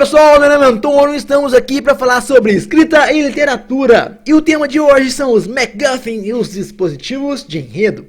pessoal, meu nome é Antônio, estamos aqui para falar sobre escrita e literatura. E o tema de hoje são os MacGuffin e os dispositivos de enredo.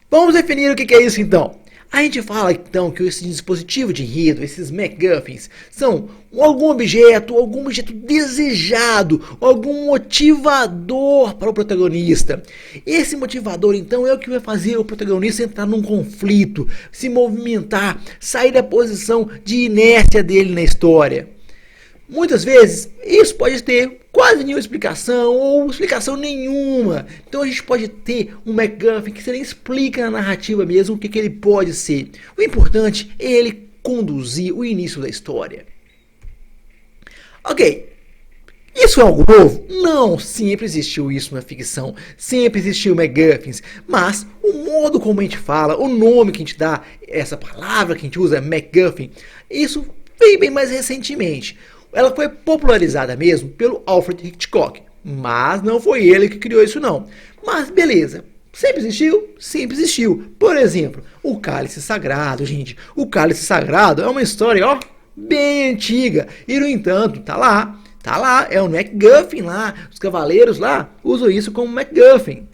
Vamos definir o que é isso então. A gente fala então que esse dispositivo de enredo, esses MacGuffins, são algum objeto desejado, algum motivador para o protagonista. Esse motivador então é o que vai fazer o protagonista entrar num conflito, se movimentar, sair da posição de inércia dele na história. Muitas vezes isso pode ter quase nenhuma explicação ou explicação nenhuma. Então a gente pode ter um MacGuffin que você nem explica na narrativa mesmo o que ele pode ser. O importante é ele conduzir o início da história. Ok, isso é algo novo? Não, sempre existiu isso na ficção, sempre existiu MacGuffins, mas o modo como a gente fala, o nome que a gente dá, essa palavra que a gente usa, MacGuffin, isso veio bem mais recentemente. Ela foi popularizada mesmo pelo Alfred Hitchcock, mas não foi ele que criou isso não. Mas beleza, sempre existiu? Sempre existiu. Por exemplo, o Cálice Sagrado, gente. O Cálice Sagrado é uma história, ó, bem antiga. E no entanto, tá lá, é o MacGuffin lá. Os cavaleiros lá usam isso como MacGuffin.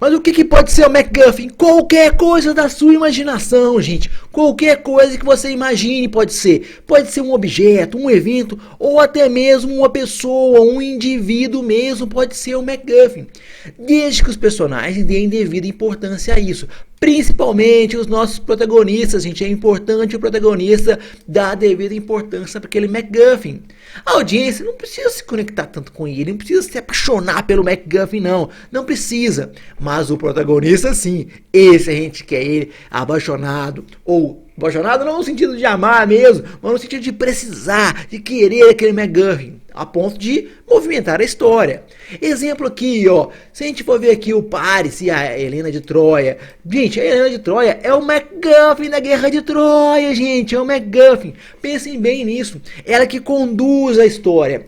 Mas o que pode ser o MacGuffin? Qualquer coisa da sua imaginação, gente. Qualquer coisa que você imagine pode ser. Pode ser um objeto, um evento, ou até mesmo uma pessoa, um indivíduo mesmo pode ser o MacGuffin. Desde que os personagens deem devida importância a isso. Principalmente os nossos protagonistas, gente. É importante o protagonista dar a devida importância para aquele MacGuffin. A audiência não precisa se conectar tanto com ele, não precisa se apaixonar pelo MacGuffin, não. Não precisa. Mas o protagonista, sim. Esse a gente quer ele apaixonado. Ou apaixonado não no sentido de amar mesmo, mas no sentido de precisar, de querer aquele MacGuffin, a ponto de movimentar a história. Exemplo aqui, ó. Se a gente for ver aqui o Paris e a Helena de Troia. Gente, a Helena de Troia é o MacGuffin da Guerra de Troia, gente. É o MacGuffin. Pensem bem nisso. Ela que conduz a história.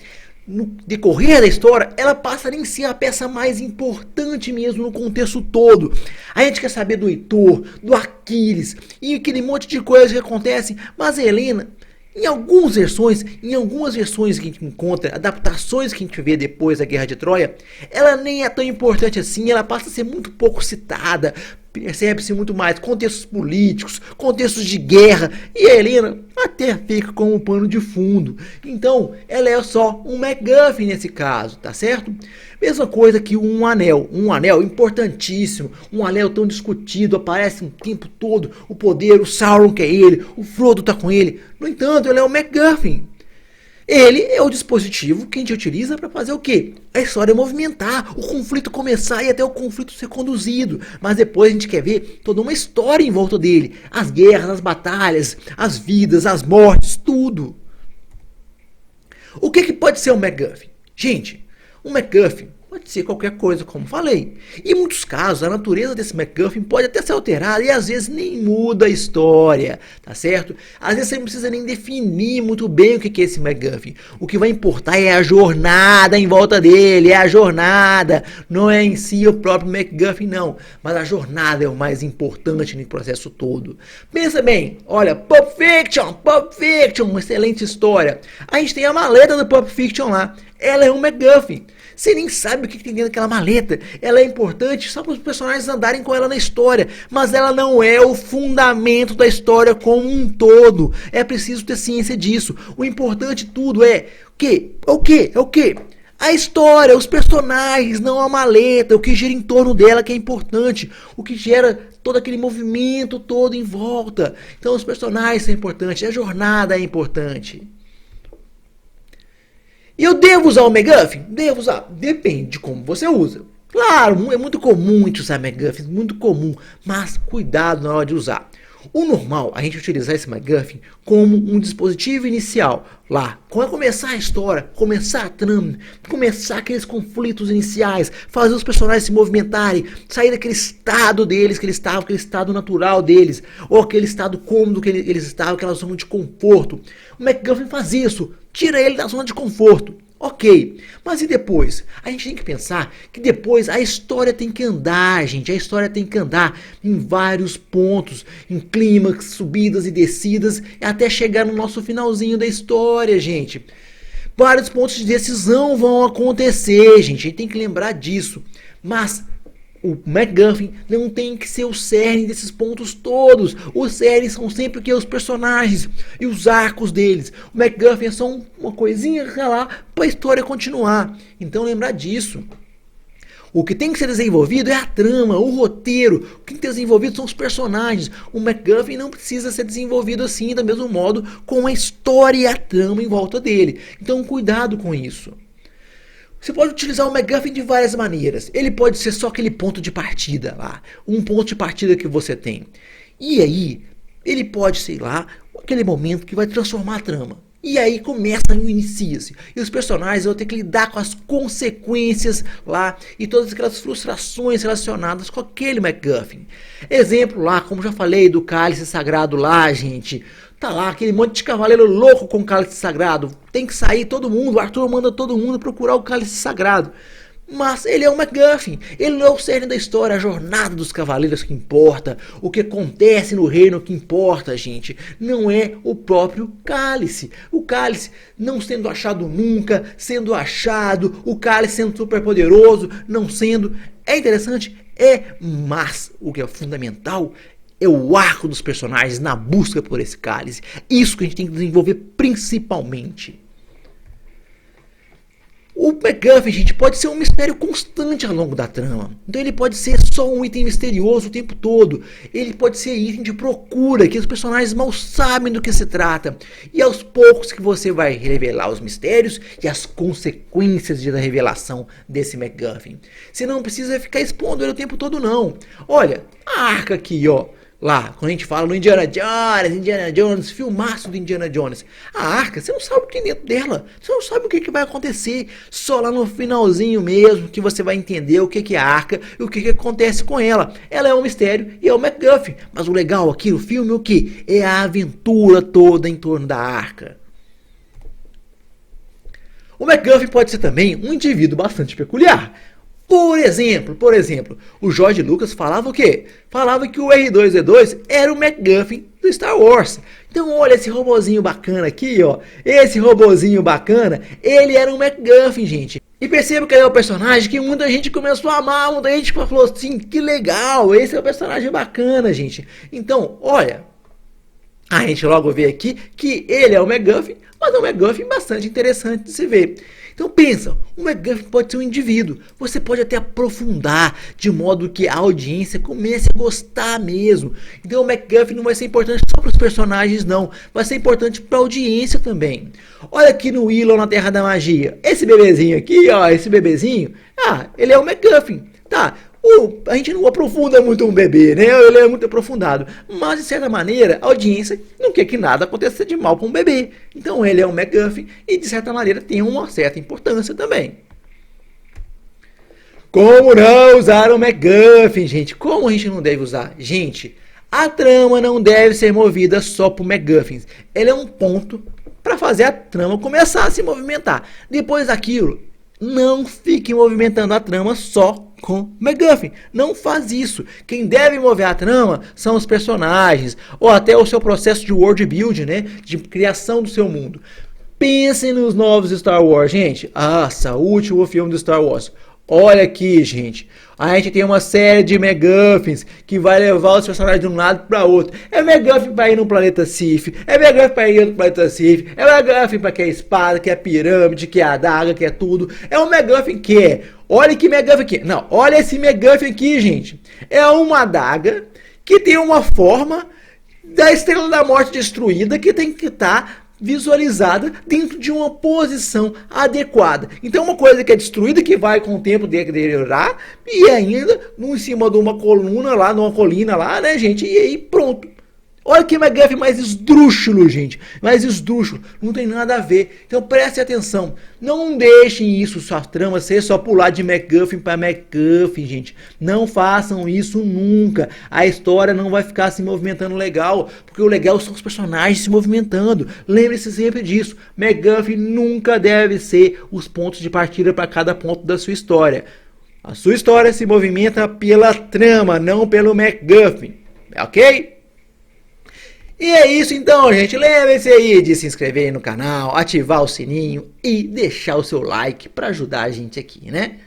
No decorrer da história, ela passa a ser a peça mais importante mesmo no contexto todo. A gente quer saber do Heitor, do Aquiles e aquele monte de coisas que acontecem, mas a Helena, em algumas versões que a gente encontra, adaptações que a gente vê depois da Guerra de Troia, ela nem é tão importante assim, ela passa a ser muito pouco citada, percebe-se muito mais contextos políticos, contextos de guerra, e a Helena até fica como um pano de fundo. Então, ela é só um MacGuffin nesse caso, tá certo? Mesma coisa que um anel importantíssimo, um anel tão discutido, aparece o tempo todo, o poder, o Sauron que é ele, o Frodo tá com ele. No entanto, ele é um MacGuffin. Ele é o dispositivo que a gente utiliza para fazer o quê? A história movimentar, o conflito começar e até o conflito ser conduzido. Mas depois a gente quer ver toda uma história em volta dele. As guerras, as batalhas, as vidas, as mortes, tudo. O que pode ser um MacGuffin? Gente, um MacGuffin pode ser qualquer coisa, como falei. E em muitos casos, a natureza desse MacGuffin pode até ser alterada e às vezes nem muda a história, tá certo? Às vezes você não precisa nem definir muito bem o que é esse MacGuffin. O que vai importar é a jornada em volta dele, é a jornada. Não é em si o próprio MacGuffin, não. Mas a jornada é o mais importante no processo todo. Pensa bem, olha, Pulp Fiction, uma excelente história. A gente tem a maleta do Pulp Fiction lá. Ela é um MacGuffin. Você nem sabe o que tem dentro daquela maleta. Ela é importante só para os personagens andarem com ela na história. Mas ela não é o fundamento da história como um todo. É preciso ter ciência disso. O importante de tudo é o quê? A história, os personagens, não a maleta. O que gira em torno dela que é importante. O que gera todo aquele movimento todo em volta. Então os personagens são importantes. A jornada é importante. E eu devo usar o MacGuffin? Devo usar. Depende de como você usa. Claro, é muito comum a gente usar MacGuffin, muito comum. Mas cuidado na hora de usar. O normal é a gente utilizar esse MacGuffin como um dispositivo inicial. Lá, quando começar a história, começar a trama, começar aqueles conflitos iniciais, fazer os personagens se movimentarem, sair daquele estado deles que eles estavam, aquele estado natural deles, ou aquele estado cômodo que eles estavam, aquela zona de conforto. O MacGuffin faz isso, tira ele da zona de conforto. Ok, mas e depois? A gente tem que pensar que depois a história tem que andar, gente. A história tem que andar em vários pontos, em clímax, subidas e descidas, até chegar no nosso finalzinho da história, gente. Vários pontos de decisão vão acontecer, gente. A gente tem que lembrar disso. Mas o MacGuffin não tem que ser o cerne desses pontos todos. Os cernes são sempre o que? Os personagens e os arcos deles. O MacGuffin é só uma coisinha lá para a história continuar. Então lembrar disso. O que tem que ser desenvolvido é a trama, o roteiro. O que tem que ser desenvolvido são os personagens. O MacGuffin não precisa ser desenvolvido assim, do mesmo modo, com a história e a trama em volta dele. Então cuidado com isso. Você pode utilizar o MacGuffin de várias maneiras. Ele pode ser só aquele ponto de partida lá. Um ponto de partida que você tem. E aí, ele pode, sei lá, aquele momento que vai transformar a trama. E aí inicia-se. E os personagens vão ter que lidar com as consequências lá e todas aquelas frustrações relacionadas com aquele MacGuffin. Exemplo lá, como já falei, do cálice sagrado lá, gente. Tá lá aquele monte de cavaleiro louco com o cálice sagrado. Tem que sair todo mundo, o Arthur manda todo mundo procurar o cálice sagrado. Mas ele é o MacGuffin, ele não é o cerne da história, a jornada dos cavaleiros que importa, o que acontece no reino que importa, gente, não é o próprio cálice. O cálice não sendo achado nunca, sendo achado, o cálice sendo super poderoso, não sendo, é interessante, mas o que é fundamental é o arco dos personagens na busca por esse cálice. Isso que a gente tem que desenvolver principalmente. O MacGuffin, gente, pode ser um mistério constante ao longo da trama. Então ele pode ser só um item misterioso o tempo todo. Ele pode ser item de procura, que os personagens mal sabem do que se trata. E aos poucos que você vai revelar os mistérios e as consequências da revelação desse MacGuffin. Você não precisa ficar expondo ele o tempo todo, não. Olha, a arca aqui, ó. Lá, quando a gente fala no Indiana Jones, filmaço do Indiana Jones. A arca, você não sabe o que tem dentro dela. Você não sabe o que vai acontecer. Só lá no finalzinho mesmo que você vai entender o que é a arca e o que acontece com ela. Ela é um mistério e é o MacGuffin. Mas o legal aqui no filme é o que? É a aventura toda em torno da arca. O MacGuffin pode ser também um indivíduo bastante peculiar. Por exemplo, o George Lucas falava o quê? Falava que o R2-D2 era o MacGuffin do Star Wars. Então olha esse robozinho bacana aqui, ó. Esse robozinho bacana, ele era um MacGuffin, gente. E perceba que ele é o personagem que muita gente começou a amar, muita gente falou assim, que legal, esse é o personagem bacana, gente. Então, olha, a gente logo vê aqui que ele é o MacGuffin, mas é um MacGuffin bastante interessante de se ver. Então pensa, um MacGuffin pode ser um indivíduo, você pode até aprofundar de modo que a audiência comece a gostar mesmo. Então o MacGuffin não vai ser importante só para os personagens não, vai ser importante para a audiência também. Olha aqui no Willow na Terra da Magia, esse bebezinho aqui, ó, esse bebezinho, ele é o MacGuffin, tá? A gente não aprofunda muito um bebê, né? Ele é muito aprofundado. Mas, de certa maneira, a audiência não quer que nada aconteça de mal com um bebê. Então, ele é um MacGuffin e, de certa maneira, tem uma certa importância também. Como não usar o MacGuffin, gente? Como a gente não deve usar? Gente, a trama não deve ser movida só por MacGuffins. Ele é um ponto para fazer a trama começar a se movimentar. Depois daquilo, não fique movimentando a trama só com MacGuffin. Não faz isso. Quem deve mover a trama são os personagens, ou até o seu processo de world building, né? De criação do seu mundo. Pensem nos novos Star Wars, gente. O último filme do Star Wars. Olha aqui, gente. A gente tem uma série de MacGuffins que vai levar os personagens de um lado para outro. É MacGuffin para ir no planeta Sith. É MacGuffin para ir no planeta Sith. É MacGuffin para que é a espada, que é a pirâmide, que é a adaga, que é tudo. É um MacGuffin que é. Olha que MacGuffin aqui. Não, olha esse MacGuffin aqui, gente. É uma adaga que tem uma forma da Estrela da Morte destruída que tem que estar visualizada dentro de uma posição adequada. Então uma coisa que é destruída, que vai com o tempo deteriorar, e ainda em cima de uma coluna lá, numa colina lá, né, gente, e aí pronto. Olha que MacGuffin mais esdrúxulo, gente. Mais esdrúxulo. Não tem nada a ver. Então prestem atenção. Não deixem isso, sua trama, ser só pular de MacGuffin para MacGuffin, gente. Não façam isso nunca. A história não vai ficar se movimentando legal. Porque o legal são os personagens se movimentando. Lembre-se sempre disso. MacGuffin nunca deve ser os pontos de partida para cada ponto da sua história. A sua história se movimenta pela trama, não pelo MacGuffin. Ok? E é isso então, gente. Lembre-se aí de se inscrever no canal, ativar o sininho e deixar o seu like para ajudar a gente aqui, né?